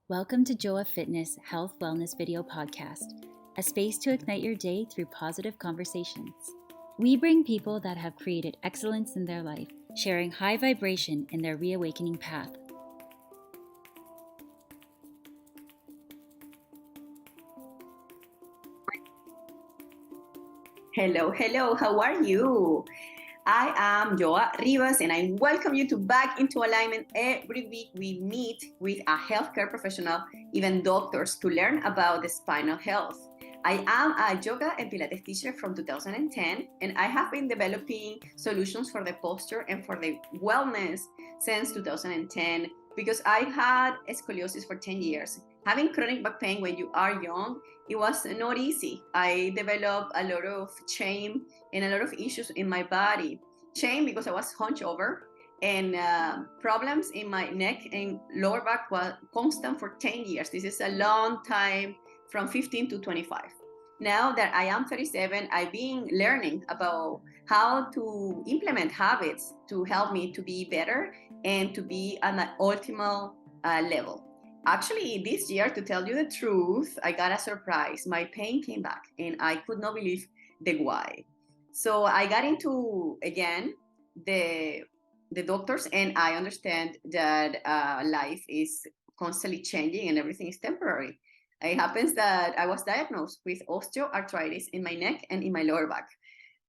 Welcome to Joa Fitness Health Wellness Video Podcast, a space to ignite your day through positive conversations. We bring people that have created excellence in their life, sharing high vibration in their reawakening path. Hello, how are you? I am Joa Rivas and I welcome you to Back into Alignment. Every week we meet with a healthcare professional, even doctors, to learn about the spinal health. I am a yoga and Pilates teacher from 2010 and I have been developing solutions for the posture and for the wellness since 2010 because I had scoliosis for 10 years. Having chronic back pain when you are young, it was not easy. I developed a lot of shame and a lot of issues in my body. Shame because I was hunched over, and problems in my neck and lower back were constant for 10 years. This is a long time, from 15 to 25. Now that I am 37, I've been learning about how to implement habits to help me to be better and to be at my optimal level. Actually, this year, to tell you the truth, I got a surprise. My pain came back and I could not believe the why. So I got into, again, the doctors, and I understand that life is constantly changing and everything is temporary. It happens that I was diagnosed with osteoarthritis in my neck and in my lower back.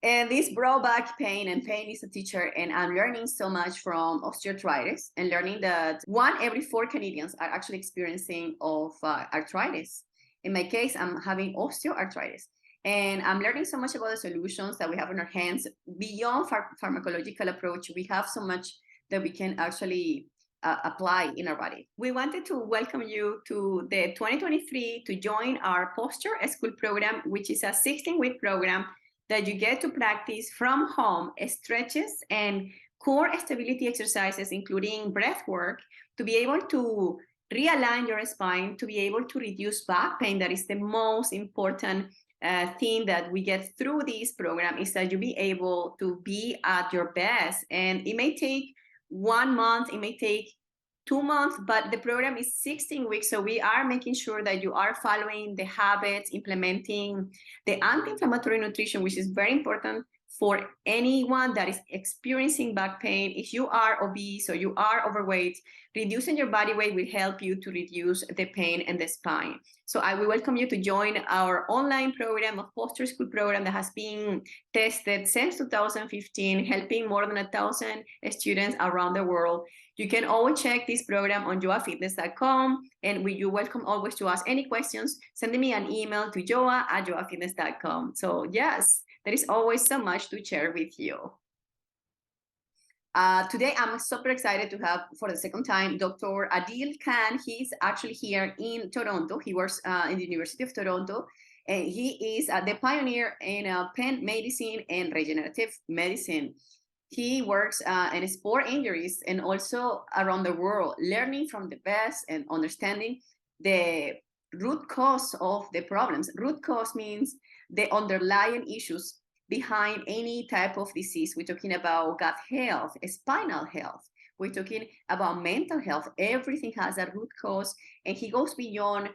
And this brought back pain, and pain is a teacher, and I'm learning so much from osteoarthritis and learning that 1 every 4 Canadians are actually experiencing of arthritis. In my case, I'm having osteoarthritis. And I'm learning so much about the solutions that we have in our hands. Beyond pharmacological approach, we have so much that we can actually apply in our body. We wanted to welcome you to the 2023 to join our Posture School program, which is a 16-week program that you get to practice from home stretches and core stability exercises, including breath work, to be able to realign your spine, to be able to reduce back pain. That is the most important thing that we get through this program, is that you be able to be at your best. And it may take 1 month, it may take 2 months, but the program is 16 weeks. So we are making sure that you are following the habits, implementing the anti-inflammatory nutrition, which is very important for anyone that is experiencing back pain. If you are obese or you are overweight, reducing your body weight will help you to reduce the pain and the spine. So I will welcome you to join our online program, a Posture School program that has been tested since 2015, helping more than 1,000 students around the world. You can always check this program on joafitness.com, and you're welcome always to ask any questions. Send me an email to joa@joafitness.com. So yes, there is always so much to share with you. Today, I'm super excited to have, for the second time, Dr. Adeel Khan. He's actually here in Toronto. He works in the University of Toronto, and he is the pioneer in pain medicine and regenerative medicine. He works in sport injuries and also around the world, learning from the best and understanding the root cause of the problems. Root cause means the underlying issues behind any type of disease. We're talking about gut health, spinal health. We're talking about mental health. Everything has a root cause, and he goes beyond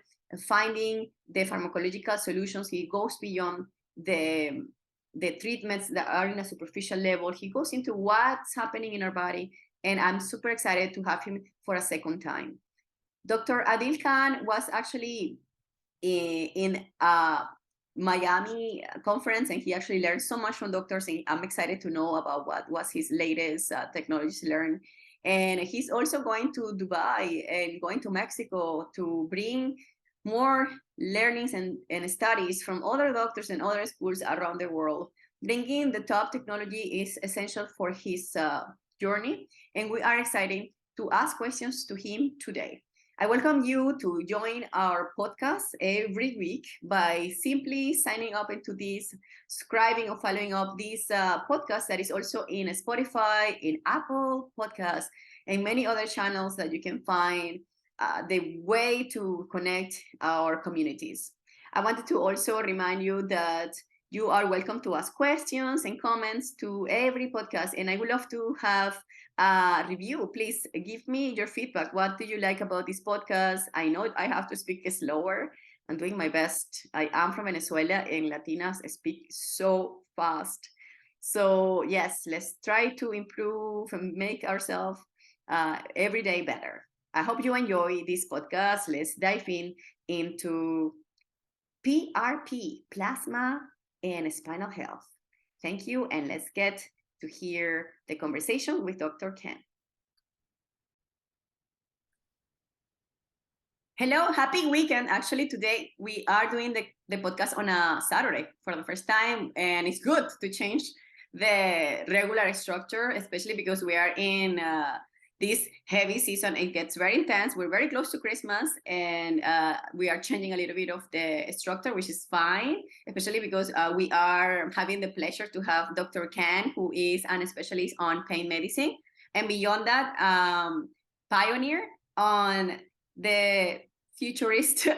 finding the pharmacological solutions. He goes beyond the treatments that are in a superficial level. He goes into what's happening in our body, and I'm super excited to have him for a second time. Dr. Adeel Khan was actually in a Miami conference, and he actually learned so much from doctors, and I'm excited to know about what was his latest technologies learned. And he's also going to Dubai and going to Mexico to bring more learnings and studies from other doctors and other schools around the world. Bringing the top technology is essential for his journey, and we are excited to ask questions to him today. I welcome you to join our podcast every week by simply signing up into this, subscribing or following up this podcast that is also in Spotify, in Apple Podcasts, and many other channels that you can find the way to connect our communities. I wanted to also remind you that you are welcome to ask questions and comments to every podcast, and I would love to have review. Please give me your feedback. What do you like about this podcast? I know I have to speak slower. I'm doing my best. I am from Venezuela, and Latinas speak so fast. So yes, let's try to improve and make ourselves every day better. I hope you enjoy this podcast. Let's dive into PRP, plasma and spinal health. Thank you, and let's get to hear the conversation with Dr. Ken. Hello, happy weekend. Actually, today we are doing the podcast on a Saturday for the first time, and it's good to change the regular structure, especially because we are in this heavy season. It gets very intense. We're very close to Christmas, and we are changing a little bit of the structure, which is fine, especially because we are having the pleasure to have Dr. Khan, who is an specialist on pain medicine, and beyond that, pioneer on the futuristic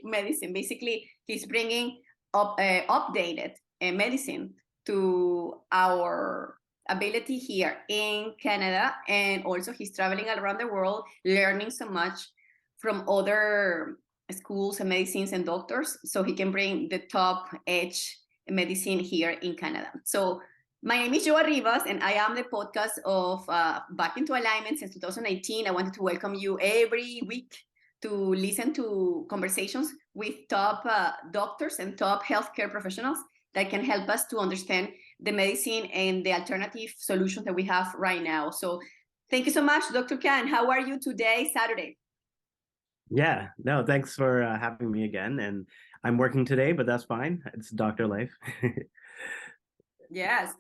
medicine. Basically, he's bringing up updated medicine to our ability here in Canada, and also he's traveling around the world, learning so much from other schools and medicines and doctors, so he can bring the top edge medicine here in Canada. So my name is Joa Rivas, and I am the podcast of Back into Alignment since 2018. I wanted to welcome you every week to listen to conversations with top doctors and top healthcare professionals that can help us to understand the medicine and the alternative solutions that we have right now. So thank you so much, Dr. Khan. How are you today, Saturday? Yeah, no, thanks for having me again. And I'm working today, but that's fine. It's doctor life. Yes.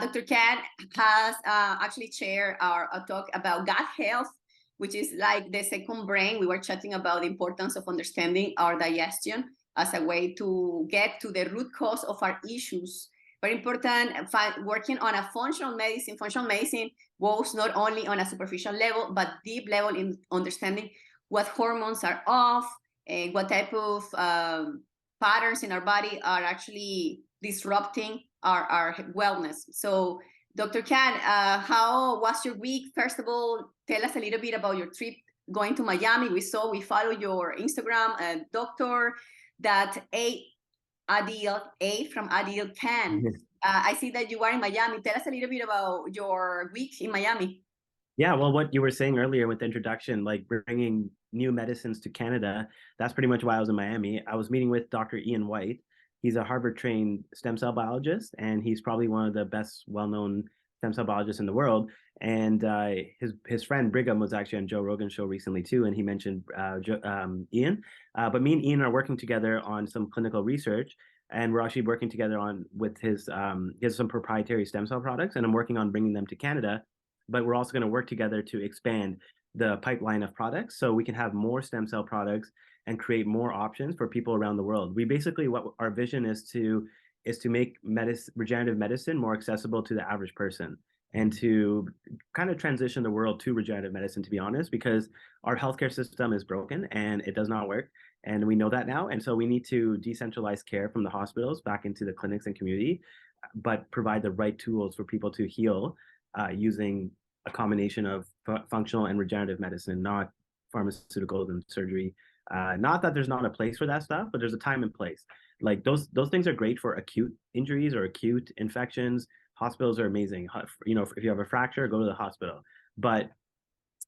Dr. Khan has actually chaired a talk about gut health, which is like the second brain. We were chatting about the importance of understanding our digestion as a way to get to the root cause of our issues. Very important, working on a functional medicine. Functional medicine goes not only on a superficial level, but deep level in understanding what hormones are off, and what type of patterns in our body are actually disrupting our wellness. So Dr. Khan, how was your week? First of all, tell us a little bit about your trip going to Miami. We follow your Instagram, Dr. Adeel from Adeel Khan. I see that you are in Miami. Tell us a little bit about your week in Miami. Yeah, well, what you were saying earlier with the introduction, like bringing new medicines to Canada, that's pretty much why I was in Miami. I was meeting with Dr. Ian White. He's a Harvard-trained stem cell biologist, and he's probably one of the best well-known stem cell biologists in the world. And his friend Brigham was actually on Joe Rogan's show recently too, and he mentioned Ian. But me and Ian are working together on some clinical research, and we're actually working together with his he has some proprietary stem cell products, and I'm working on bringing them to Canada. But we're also going to work together to expand the pipeline of products so we can have more stem cell products and create more options for people around the world. We basically, what our vision is to make regenerative medicine more accessible to the average person, and to kind of transition the world to regenerative medicine, to be honest, because our healthcare system is broken and it does not work. And we know that now. And so we need to decentralize care from the hospitals back into the clinics and community, but provide the right tools for people to heal using a combination of functional and regenerative medicine, not pharmaceuticals and surgery. Not that there's not a place for that stuff, but there's a time and place. Like those things are great for acute injuries or acute infections. Hospitals are amazing. You know, if you have a fracture, go to the hospital. But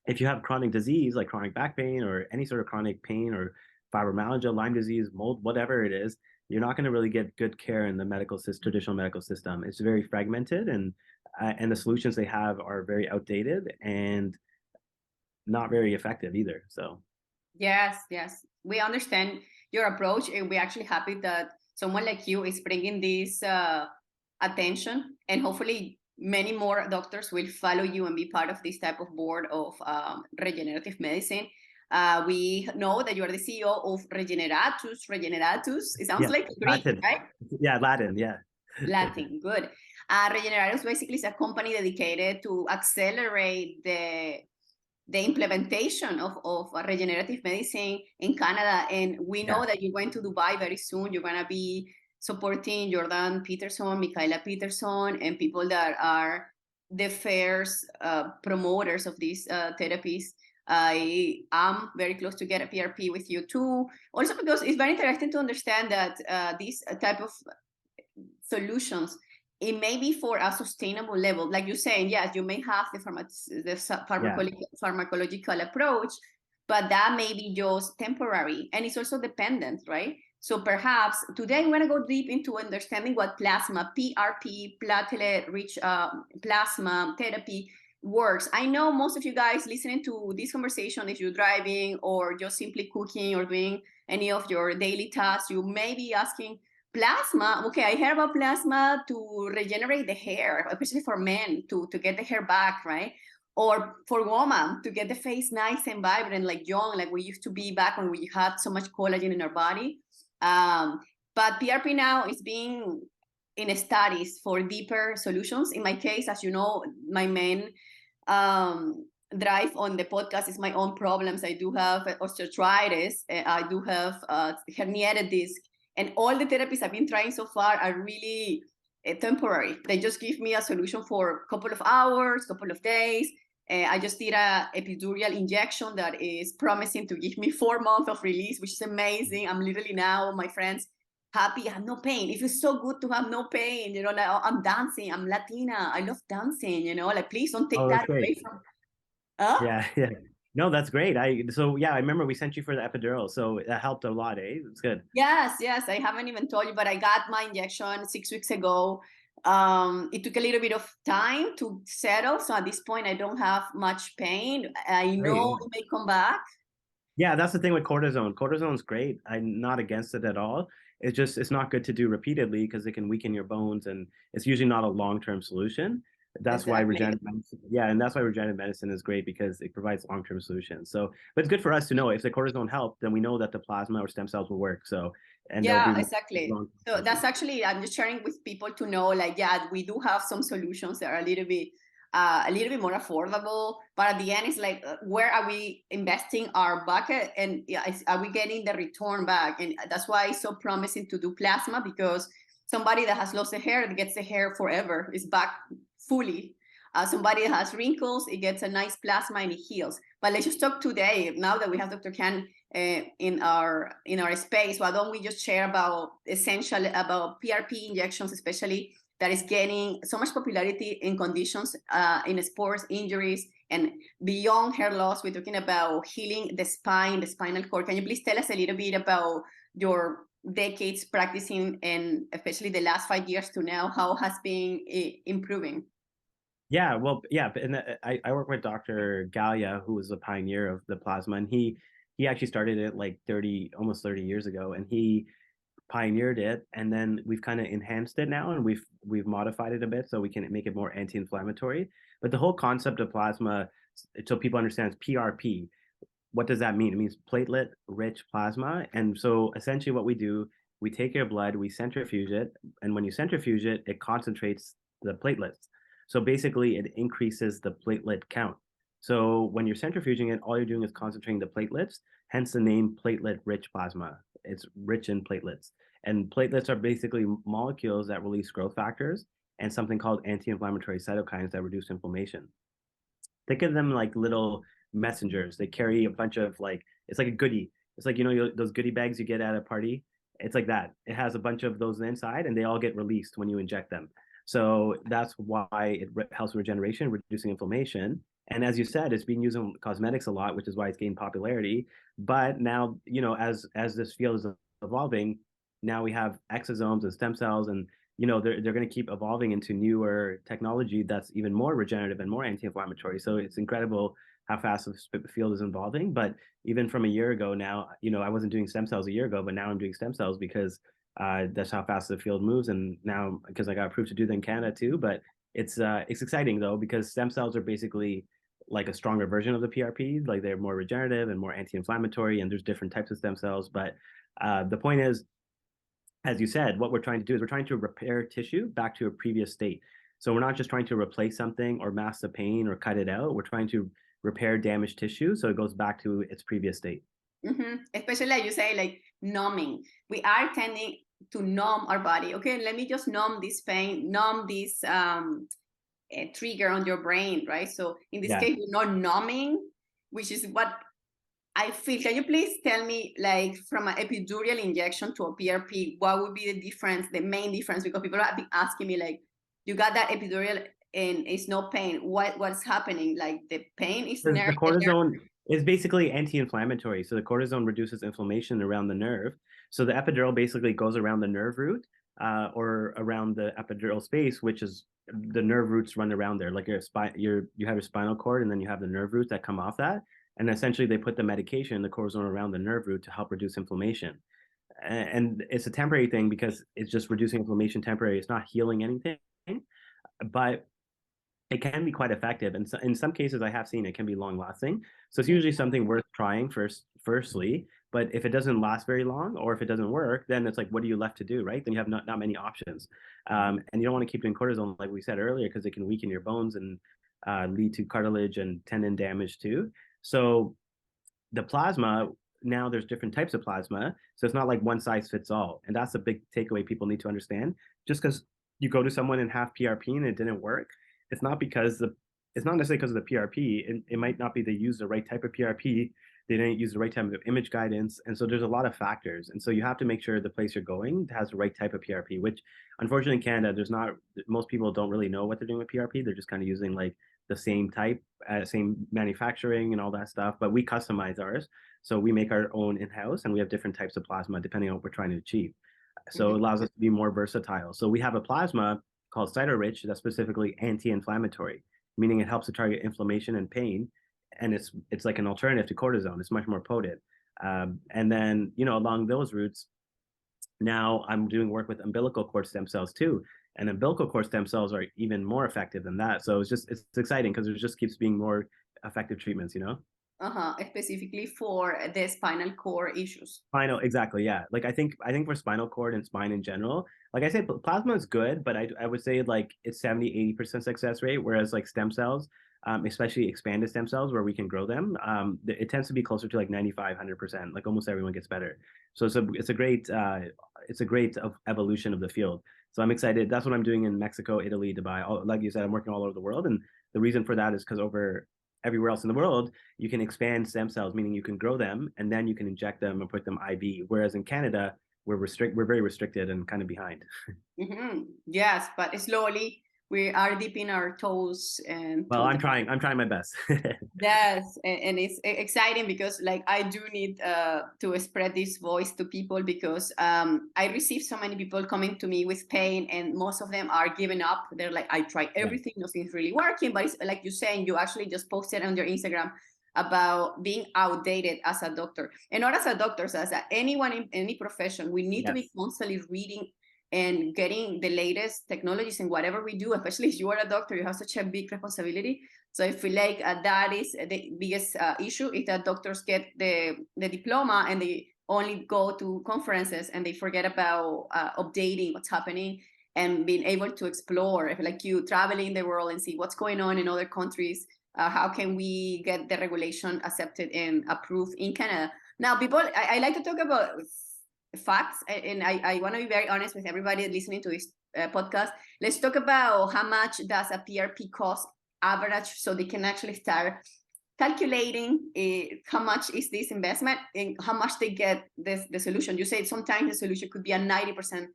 if you have chronic disease like chronic back pain or any sort of chronic pain or fibromyalgia, Lyme disease, mold, whatever it is, you're not going to really get good care in the traditional medical system. It's very fragmented, and the solutions they have are very outdated and not very effective either. So yes, we understand your approach, and we're actually happy that someone like you is bringing this attention, and hopefully many more doctors will follow you and be part of this type of board of regenerative medicine. We know that you are the CEO of REGENERATUS. It sounds like Greek, Latin. right? Yeah, Latin, yeah. Latin, good. REGENERATUS basically is a company dedicated to accelerate the implementation of regenerative medicine in Canada. And we know that you're going to Dubai very soon. You're going to be supporting Jordan Peterson, Michaela Peterson, and people that are the first promoters of these therapies. I am very close to get a PRP with you too. Also because it's very interesting to understand that these type of solutions, it may be for a sustainable level. Like you're saying, yes, you may have the pharmacological approach, but that may be just temporary. And it's also dependent, right? So perhaps today I'm going to go deep into understanding what plasma, PRP, platelet-rich plasma therapy works. I know most of you guys listening to this conversation, if you're driving or just simply cooking or doing any of your daily tasks, you may be asking, plasma, okay, I heard about plasma to regenerate the hair, especially for men to get the hair back, right? Or for women to get the face nice and vibrant, like young, like we used to be back when we had so much collagen in our body. But PRP now is being in studies for deeper solutions. In my case, as you know, my main drive on the podcast is my own problems. I do have osteoarthritis. I do have herniated disc. And all the therapies I've been trying so far are really temporary. They just give me a solution for a couple of hours, couple of days. I just did a epidural injection that is promising to give me 4 months of release, which is amazing. I'm literally now, my friends, happy. I have no pain. It feels so good to have no pain. You know, like I'm dancing. I'm Latina. I love dancing. You know, like please don't take that away from. Yeah, yeah. No, that's great. I remember we sent you for the epidural, so that helped a lot, eh? It's good. Yes. I haven't even told you, but I got my injection 6 weeks ago. It took a little bit of time to settle, so at this point I don't have much pain. I know it may come back. Yeah, that's the thing with cortisone. Cortisone's great. I'm not against it at all. It's not good to do repeatedly because it can weaken your bones, and it's usually not a long-term solution. That's why regenerative medicine, and that's why regenerative medicine is great because it provides long-term solutions. So, but it's good for us to know if the cortisone helped, then we know that the plasma or stem cells will work. So, and yeah, exactly. So that's actually, I'm just sharing with people to know, like, yeah, we do have some solutions that are a little bit more affordable, but at the end it's like, where are we investing our bucket, and are we getting the return back? And that's why it's so promising to do plasma, because somebody that has lost the hair gets the hair forever, is back fully. Somebody that has wrinkles, it gets a nice plasma and it heals. But let's just talk today, now that we have Dr. Khan in our space, why don't we just share about PRP injections, especially, that is gaining so much popularity in conditions in sports injuries and beyond hair loss. We're talking about healing the spine, the spinal cord. Can you please tell us a little bit about your decades practicing, and especially the last 5 years to now, how has been improving? Yeah, well, yeah, and I work with Dr. Galia, who was a pioneer of the plasma, and he actually started it like almost 30 years ago, and he pioneered it, and then we've kind of enhanced it now, and we've modified it a bit so we can make it more anti-inflammatory. But the whole concept of plasma, so people understand, is PRP. What does that mean? It means platelet-rich plasma. And so essentially what we do, we take your blood, we centrifuge it, and when you centrifuge it, it concentrates the platelets. So basically it increases the platelet count. So when you're centrifuging it, all you're doing is concentrating the platelets, hence the name platelet-rich plasma. It's rich in platelets. And platelets are basically molecules that release growth factors and something called anti-inflammatory cytokines that reduce inflammation. Think of them like little messengers. They carry a bunch of it's like a goodie. It's like, those goodie bags you get at a party. It's like that. It has a bunch of those inside, and they all get released when you inject them. So that's why it helps regeneration, reducing inflammation. And as you said, it's being used in cosmetics a lot, which is why it's gained popularity. But now, as this field is evolving, now we have exosomes and stem cells, and they're going to keep evolving into newer technology that's even more regenerative and more anti-inflammatory. So it's incredible how fast the field is evolving. But even from a year ago now, I wasn't doing stem cells a year ago, but now I'm doing stem cells because that's how fast the field moves. And now, because I got approved to do that in Canada too, but it's exciting though, because stem cells are basically like a stronger version of the PRP. Like, they're more regenerative and more anti-inflammatory, and there's different types of stem cells. But the point is, as you said, what we're trying to do is we're trying to repair tissue back to a previous state. So we're not just trying to replace something or mask the pain or cut it out. We're trying to repair damaged tissue so it goes back to its previous state. Mm-hmm. Especially, like you say, like numbing. We are tending to numb our body. Okay, let me just numb this pain, numb this trigger on your brain, right? So in this Yeah. case, you're not numbing, which is what I feel. Can you please tell me, like, from an epidural injection to a PRP, what would be the difference, the main difference? Because people have been asking me, like, you got that epidural and it's no pain. What's happening? Like, the pain is The cortisone is basically anti-inflammatory. So the cortisone reduces inflammation around the nerve. So the epidural basically goes around the nerve root or around the epidural space, which is the nerve roots run around there. Like you have your spinal cord, and then you have the nerve roots that come off that. And essentially they put the medication, the cortisone, around the nerve root to help reduce inflammation. And it's a temporary thing because it's just reducing inflammation temporary. It's not healing anything, but it can be quite effective. And so in some cases I have seen it can be long lasting. So it's usually something worth trying firstly. But if it doesn't last very long, or if it doesn't work, then it's like, what are you left to do, right? Then you have not many options. And you don't want to keep doing cortisone, like we said earlier, because it can weaken your bones and lead to cartilage and tendon damage too. So the plasma, now there's different types of plasma. So it's not like one size fits all. And that's a big takeaway people need to understand. Just because you go to someone and have PRP and it didn't work, it's not it's not necessarily because of the PRP. It might not be they used the right type of PRP. They didn't use the right type of image guidance. And so there's a lot of factors. And so you have to make sure the place you're going has the right type of PRP, which unfortunately in Canada, most people don't really know what they're doing with PRP. They're just kind of using like the same type, same manufacturing and all that stuff. But we customize ours. So we make our own in-house, and we have different types of plasma depending on what we're trying to achieve. So it allows us to be more versatile. So we have a plasma called Platelet-rich that's specifically anti-inflammatory, meaning it helps to target inflammation and pain. And it's like an alternative to cortisone. It's much more potent. And then, along those routes, now I'm doing work with umbilical cord stem cells too. And umbilical cord stem cells are even more effective than that. So it's exciting because it just keeps being more effective treatments, Specifically for the spinal cord issues. Spinal, exactly, yeah. Like I think for spinal cord and spine in general, like I say, plasma is good, but I would say like it's 70-80% success rate, whereas like stem cells, especially expanded stem cells where we can grow them, it tends to be closer to like 95-100%. Like almost everyone gets better. So it's a great evolution of the field. So I'm excited. That's what I'm doing in Mexico, Italy, Dubai. Like you said, I'm working all over the world, and the reason for that is because everywhere else in the world, you can expand stem cells, meaning you can grow them and then you can inject them and put them IV. Whereas in Canada, we're very restricted and kind of behind. Yes, but slowly we are dipping our toes. And well, I'm trying my best. Yes, and it's exciting because like I do need to spread this voice to people, because I receive so many people coming to me with pain, and most of them are giving up. They're like, I tried everything, nothing's really working. But it's like you're saying, you actually just posted on your Instagram about being outdated as a doctor, and not as a doctor, so as anyone in any profession. We need to be constantly reading and getting the latest technologies in whatever we do, especially if you are a doctor. You have such a big responsibility. So I feel like that is the biggest issue, is that doctors get the diploma and they only go to conferences and they forget about updating what's happening and being able to explore, like you, traveling the world and see what's going on in other countries. How can we get the regulation accepted and approved in Canada? Now, people, I like to talk about facts, and I want to be very honest with everybody listening to this podcast. Let's talk about how much does a PRP cost average, so they can actually start calculating how much is this investment and how much they get the solution. You said sometimes the solution could be a 90%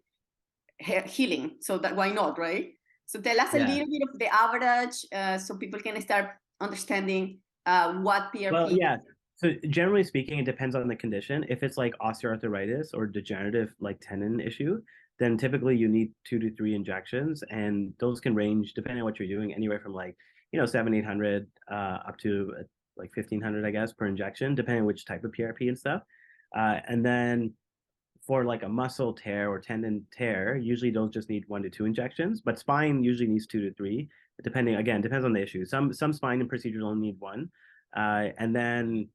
healing, so that why not, right? So tell us a little bit of the average, so people can start understanding what PRP. Well, yeah. So generally speaking, it depends on the condition. If it's like osteoarthritis or degenerative like tendon issue, then typically you need 2 to 3 injections, and those can range, depending on what you're doing, anywhere from like 700-800 up to like 1,500, I guess, per injection, depending on which type of PRP and stuff. And then for like a muscle tear or tendon tear, usually those just need 1 to 2 injections, but spine usually needs 2 to 3, depending, again, depends on the issue. Some spine and procedures only need 1. And then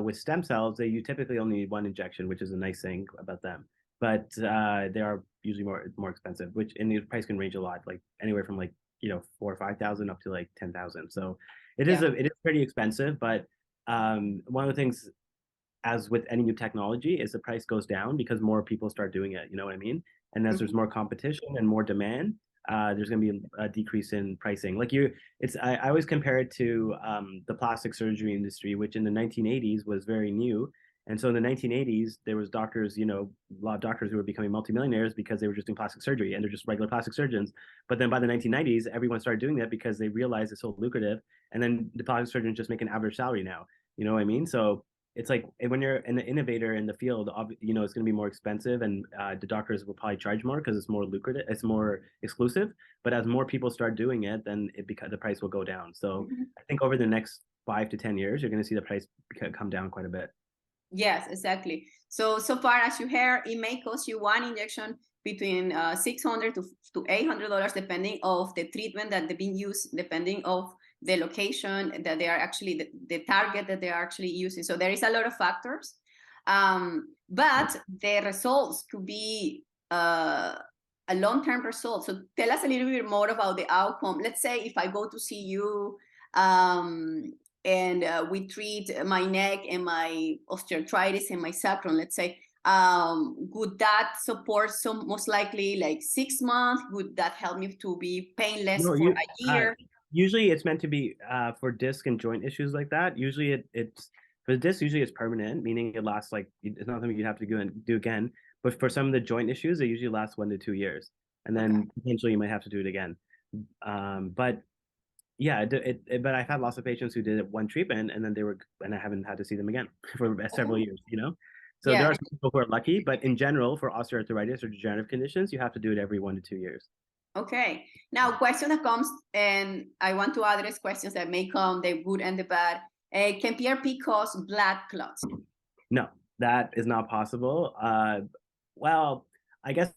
with stem cells, you typically only need 1 injection, which is a nice thing about them. But they are usually more expensive, which in the price can range a lot, like anywhere from like 4,000 or 5,000 up to like 10,000. So it is pretty expensive. But one of the things, as with any new technology, is the price goes down because more people start doing it. You know what I mean? And as there's more competition and more demand, there's going to be a decrease in pricing. I always compare it to the plastic surgery industry, which in the 1980s was very new. And so in the 1980s, there was doctors, a lot of doctors who were becoming multimillionaires because they were just doing plastic surgery and they're just regular plastic surgeons. But then by the 1990s, everyone started doing that because they realized it's so lucrative. And then the plastic surgeons just make an average salary now. You know what I mean? So it's like when you're an innovator in the field, it's going to be more expensive, and the doctors will probably charge more because it's more lucrative, it's more exclusive. But as more people start doing it, then the price will go down. So I think over the next 5 to 10 years, you're going to see the price come down quite a bit. Yes, exactly. So far as you hear, it may cost you one injection between $600 to $800, depending of the treatment that they've been used, depending of the location that they are actually, the target that they are actually using. So there is a lot of factors, but the results could be a long-term result. So tell us a little bit more about the outcome. Let's say if I go to see you, and we treat my neck and my osteoarthritis and my sacrum, let's say, would that support most likely like 6 months? Would that help me to be painless for a year? Usually it's meant to be for disc and joint issues like that. Usually it's for the disc, usually it's permanent, meaning it lasts it's not something you'd have to go and do again. But for some of the joint issues, it usually lasts 1 to 2 years. And then potentially you might have to do it again. But yeah, but I've had lots of patients who did it one treatment and then and I haven't had to see them again for several years, So there are some people who are lucky, but in general, for osteoarthritis or degenerative conditions, you have to do it every 1 to 2 years. Okay. Now, question that comes, and I want to address questions that may come, the good and the bad. Can PRP cause blood clots? No, that is not possible. Well, I guess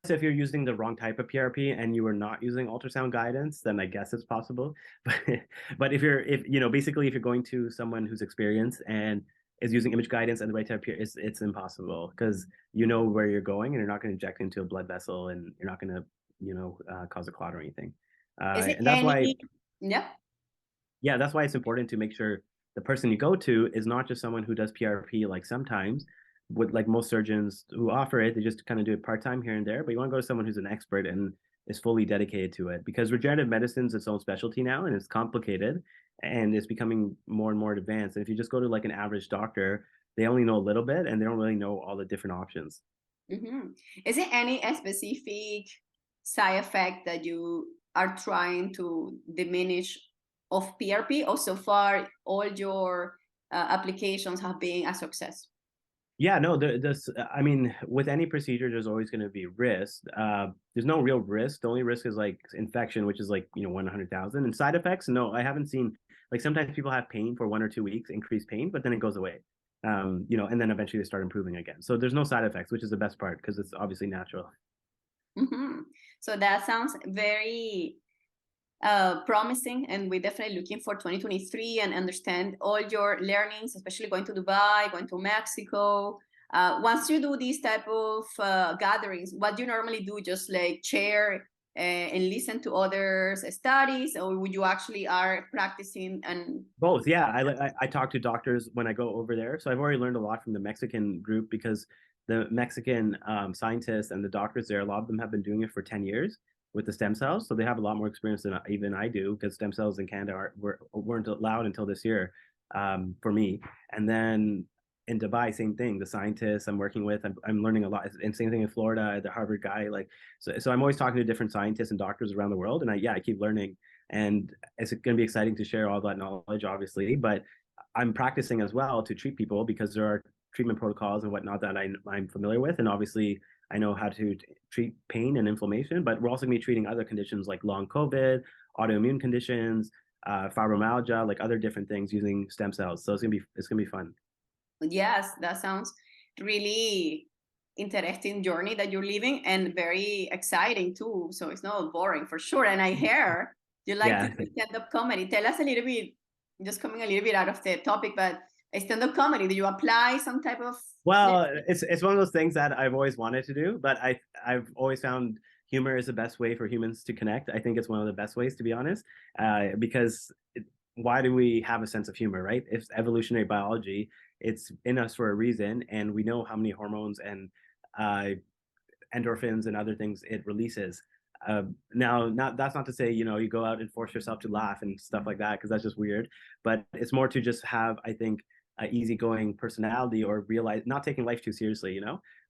if you're using the wrong type of PRP and you are not using ultrasound guidance, then I guess it's possible. But if basically if you're going to someone who's experienced and is using image guidance and the right type of PRP, it's impossible because you know where you're going and you're not going to inject into a blood vessel and you're not going to cause a clot or anything. And that's why, that's why it's important to make sure the person you go to is not just someone who does PRP. Like sometimes with like most surgeons who offer it, they just kind of do it part-time here and there, but you want to go to someone who's an expert and is fully dedicated to it, because regenerative medicine is its own specialty now and it's complicated and it's becoming more and more advanced. And if you just go to like an average doctor, they only know a little bit and they don't really know all the different options. Is there any specific side effect that you are trying to diminish of PRP, or so far all your applications have been a success? Yeah, no, I mean, with any procedure, there's always going to be risk. There's no real risk. The only risk is like infection, which is like, 100,000. And side effects, no, I haven't seen. Like sometimes people have pain for 1 or 2 weeks, increased pain, but then it goes away. And then eventually they start improving again. So there's no side effects, which is the best part because it's obviously natural. So that sounds very promising, and we're definitely looking for 2023 and understand all your learnings, especially going to Dubai, going to Mexico. Once you do these type of gatherings, what do you normally do? Just like chair and listen to others' studies, or would you actually are practicing? And both, yeah. I talk to doctors when I go over there, so I've already learned a lot from the Mexican group because the Mexican scientists and the doctors there, a lot of them have been doing it for 10 years with the stem cells. So they have a lot more experience than even I do, because stem cells in Canada weren't allowed until this year for me. And then in Dubai, same thing. The scientists I'm working with, I'm learning a lot. And same thing in Florida, the Harvard guy. So I'm always talking to different scientists and doctors around the world. And I keep learning. And it's going to be exciting to share all that knowledge, obviously. But I'm practicing as well to treat people, because there are treatment protocols and whatnot that I'm familiar with. And obviously, I know how to treat pain and inflammation, but we're also going to be treating other conditions like long COVID, autoimmune conditions, fibromyalgia, like other different things using stem cells. So it's gonna be fun. Yes, that sounds really interesting journey that you're living, and very exciting too. So it's not boring for sure. And I hear you like to do stand-up comedy. Tell us a little bit, just coming a little bit out of the topic, but stand-up comedy, do you apply some type of? Well, it's one of those things that I've always wanted to do, but I've always found humor is the best way for humans to connect. I think it's one of the best ways, to be honest, because why do we have a sense of humor, right? It's evolutionary biology. It's in us for a reason, and we know how many hormones and endorphins and other things it releases. Now, that's not to say, you go out and force yourself to laugh and stuff like that, because that's just weird. But it's more to just have, I think, an easygoing personality, or realize not taking life too seriously.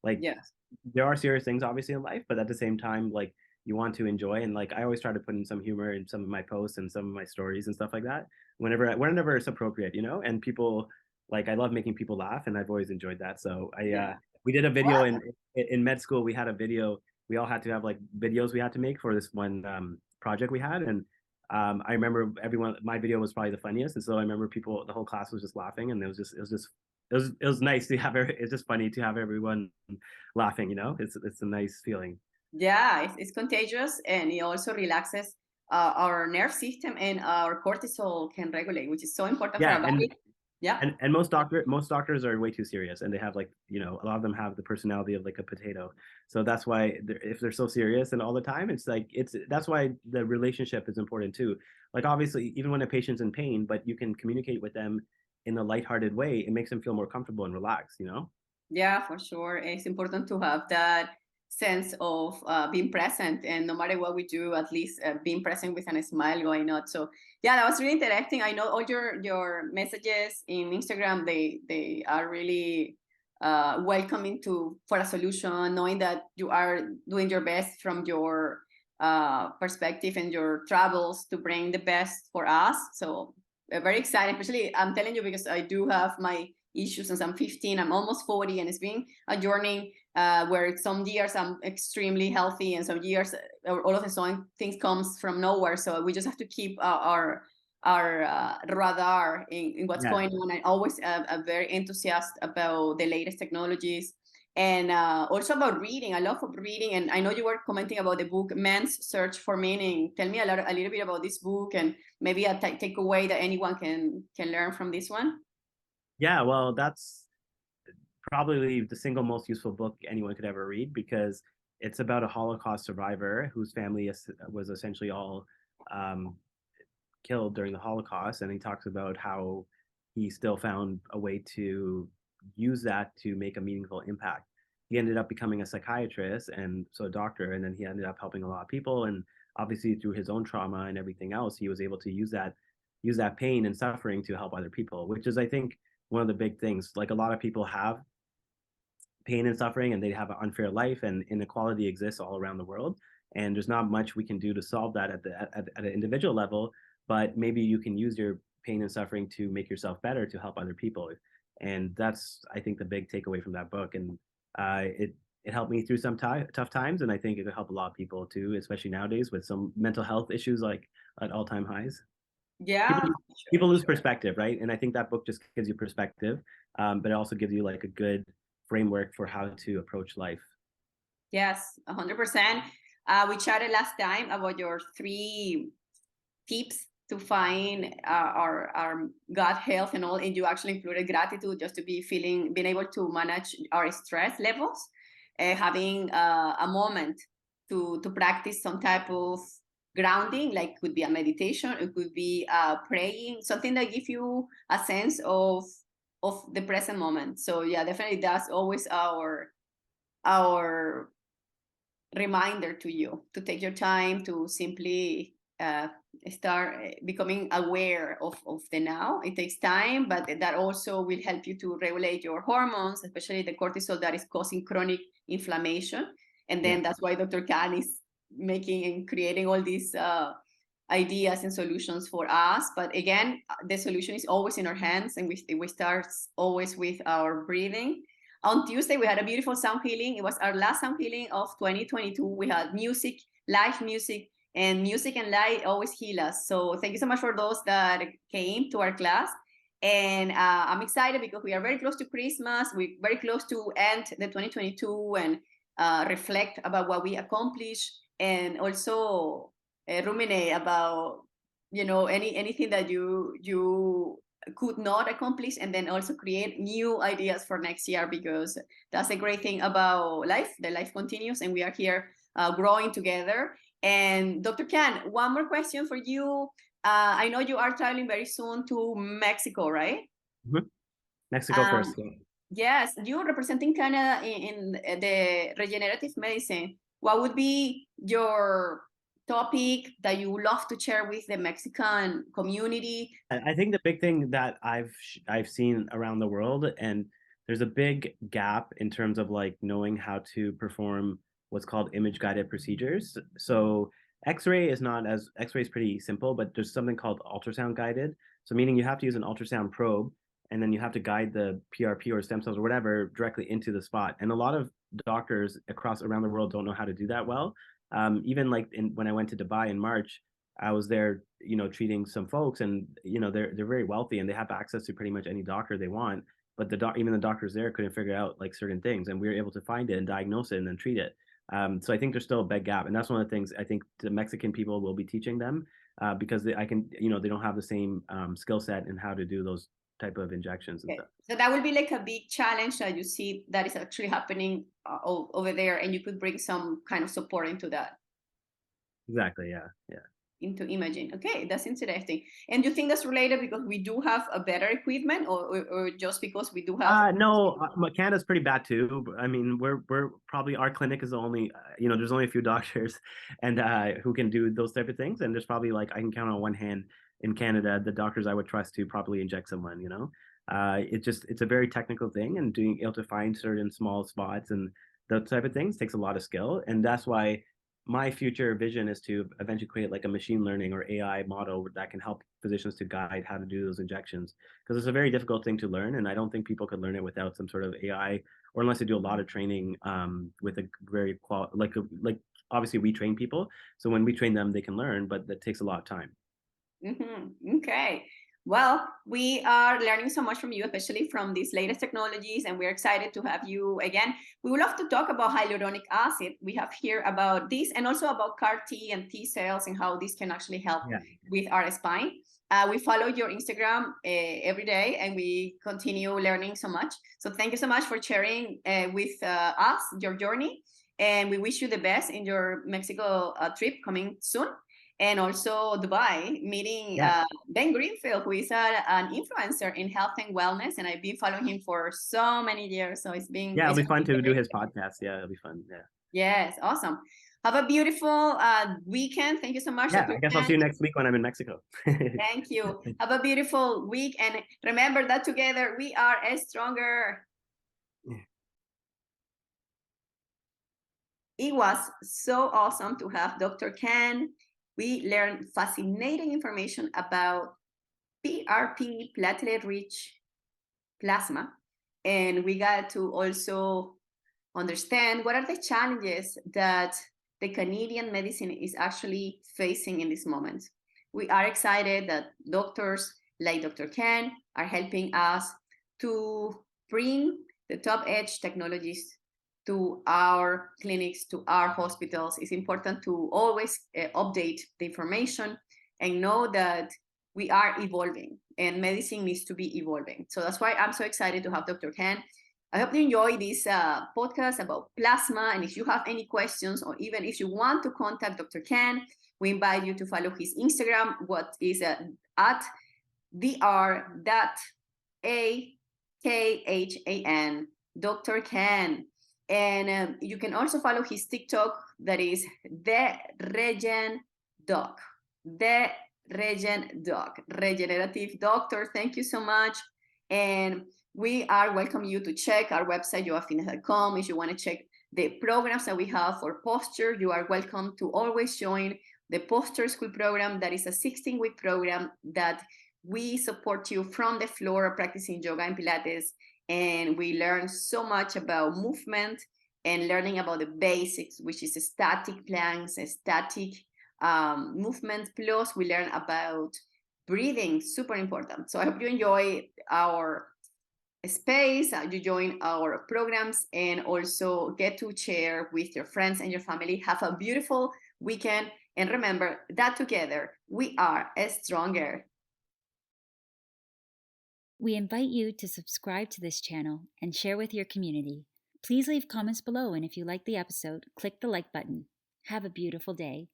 Like, Yes. there are serious things obviously in life, but at the same time, like, you want to enjoy, and like I always try to put in some humor in some of my posts and some of my stories and stuff like that, whenever it's appropriate. And people, like, I love making people laugh, and I've always enjoyed that. So Yeah. we did a video What? in med school. We had a video. We all had to have like videos we had to make for this one project we had, and I remember my video was probably the funniest, and so I remember the whole class was just laughing, and it was nice to have it's just funny to have everyone laughing. It's a nice feeling. Yeah, it's contagious, and it also relaxes our nerve system, and our cortisol can regulate, which is so important for Yeah, our body. Yeah. and most doctors are way too serious, and they have, like, a lot of them have the personality of like a potato. So that's why if they're so serious and all the time, it's like that's why the relationship is important too. Like, obviously, even when a patient's in pain, but you can communicate with them in a lighthearted way, it makes them feel more comfortable and relaxed. Yeah, for sure. It's important to have that sense of being present, and no matter what we do, at least being present with a smile going on. So yeah, that was really interesting. I know all your messages in Instagram, they are really welcoming for a solution, knowing that you are doing your best from your perspective and your travels to bring the best for us. So very excited, especially I'm telling you because I do have my issues since I'm 15. I'm almost 40, and it's been a journey where some years I'm extremely healthy, and some years all of a sudden things comes from nowhere. So we just have to keep our radar in what's Yeah. going on. I'm always very enthusiastic about the latest technologies, and also about reading. I love reading, and I know you were commenting about the book Man's Search for Meaning. Tell me a little bit about this book, and maybe a takeaway that anyone can learn from this one. Yeah, well, that's probably the single most useful book anyone could ever read, because it's about a Holocaust survivor whose family was essentially all um, killed during the Holocaust, and he talks about how he still found a way to use that to make a meaningful impact. He ended up becoming a psychiatrist, and so a doctor, and then he ended up helping a lot of people. And obviously, through his own trauma and everything else, he was able to use that pain and suffering to help other people, which is, I think, one of the big things. Like, a lot of people have pain and suffering, and they have an unfair life, and inequality exists all around the world, and there's not much we can do to solve that at an individual level. But maybe you can use your pain and suffering to make yourself better, to help other people. And that's, I think, the big takeaway from that book. And it helped me through some tough times, and I think it could help a lot of people too, especially nowadays with some mental health issues like at all-time highs. Yeah, people sure, people lose sure. perspective, right? And I think that book just gives you perspective, but it also gives you like a good framework for how to approach life. Yes, 100%. We chatted last time about your 3 tips to find our gut health and all, and you actually included gratitude, just to being able to manage our stress levels, having a moment to practice some type of grounding, like could be a meditation, it could be praying, something that gives you a sense of the present moment. So yeah, definitely that's always our reminder to you to take your time to simply start becoming aware of the now. It takes time, but that also will help you to regulate your hormones, especially the cortisol that is causing chronic inflammation. And Yeah. then that's why Dr. Khan is making and creating all these ideas and solutions for us. But again, the solution is always in our hands, and we start always with our breathing. On Tuesday, we had a beautiful sound healing. It was our last sound healing of 2022. We had music, live music, and music and light always heal us. So thank you so much for those that came to our class. And I'm excited because we are very close to Christmas. We're very close to end the 2022 and reflect about what we accomplished, and also ruminate about anything that you could not accomplish, and then also create new ideas for next year, because that's a great thing about life. The life continues, and we are here growing together. And Dr. Khan, one more question for you. I know you are traveling very soon to Mexico, right? Mm-hmm. Mexico first. Yeah. Yes, you're representing Canada in the regenerative medicine. What would be your topic that you love to share with the Mexican community? I think the big thing that I've seen around the world, and there's a big gap in terms of like knowing how to perform what's called image guided procedures. So X-ray is not as X-ray is pretty simple, but there's something called ultrasound guided. So meaning you have to use an ultrasound probe, and then you have to guide the PRP or stem cells or whatever directly into the spot. And a lot of doctors across around the world don't know how to do that well. Even like when I went to Dubai in March, I was there, treating some folks, and they're very wealthy and they have access to pretty much any doctor they want. But even the doctors there couldn't figure out like certain things, and we were able to find it and diagnose it and then treat it. So I think there's still a big gap, and that's one of the things I think the Mexican people will be teaching them, because they don't have the same skill set in how to do those type of injections and stuff. So that will be like a big challenge that you see that is actually happening over there, and you could bring some kind of support into that. Exactly. Yeah. Into imaging. Okay, that's interesting. And you think that's related because we do have a better equipment, or just because we do have? No, Canada's pretty bad too. I mean, we're probably, our clinic is the only, there's only a few doctors and who can do those type of things, and there's probably like I can count on one hand in Canada the doctors I would trust to properly inject someone. It's a very technical thing, and being able to find certain small spots and those type of things takes a lot of skill, and that's why my future vision is to eventually create like a machine learning or AI model that can help physicians to guide how to do those injections, because it's a very difficult thing to learn, and I don't think people could learn it without some sort of AI, or unless they do a lot of training with a very like obviously we train people, so when we train them they can learn, but that takes a lot of time. Okay. Well, we are learning so much from you, especially from these latest technologies, and we're excited to have you again. We would love to talk about hyaluronic acid. We have here about this, and also about CAR T and T cells and how this can actually help with our spine. We follow your Instagram every day, and we continue learning so much. So thank you so much for sharing with us your journey, and we wish you the best in your Mexico trip coming soon. And also Dubai, meeting Ben Greenfield, who is an influencer in health and wellness, and I've been following him for so many years. So it's been it'll be fun to do his podcast. Yeah, it'll be fun. Yeah. Yes, awesome. Have a beautiful weekend. Thank you so much. Yeah, I guess I'll see you next week when I'm in Mexico. Thank you. Have a beautiful week, and remember that together we are stronger. It was so awesome to have Dr. Khan. We learned fascinating information about PRP, platelet-rich plasma, and we got to also understand what are the challenges that the Canadian medicine is actually facing in this moment. We are excited that doctors like Dr. Khan are helping us to bring the top-edge technologies to our clinics, to our hospitals. It's important to always update the information and know that we are evolving, and medicine needs to be evolving. So that's why I'm so excited to have Dr. Khan. I hope you enjoy this podcast about plasma, and if you have any questions, or even if you want to contact Dr. Khan, we invite you to follow his Instagram, what is at dr.akhan, Dr. Khan. And you can also follow his TikTok, that is the Regen Doc. The Regen Doc, regenerative doctor. Thank you so much. And we are welcome you to check our website, joafines.com. If you want to check the programs that we have for posture, you are welcome to always join the Posture School program. That is a 16-week program that we support you from the floor of practicing yoga and Pilates. And we learn so much about movement and learning about the basics, which is static planks, static movement. Plus, we learn about breathing, super important. So I hope you enjoy our space, you join our programs, and also get to share with your friends and your family. Have a beautiful weekend. And remember that together we are stronger. We invite you to subscribe to this channel and share with your community. Please leave comments below, and if you like the episode, click the like button. Have a beautiful day.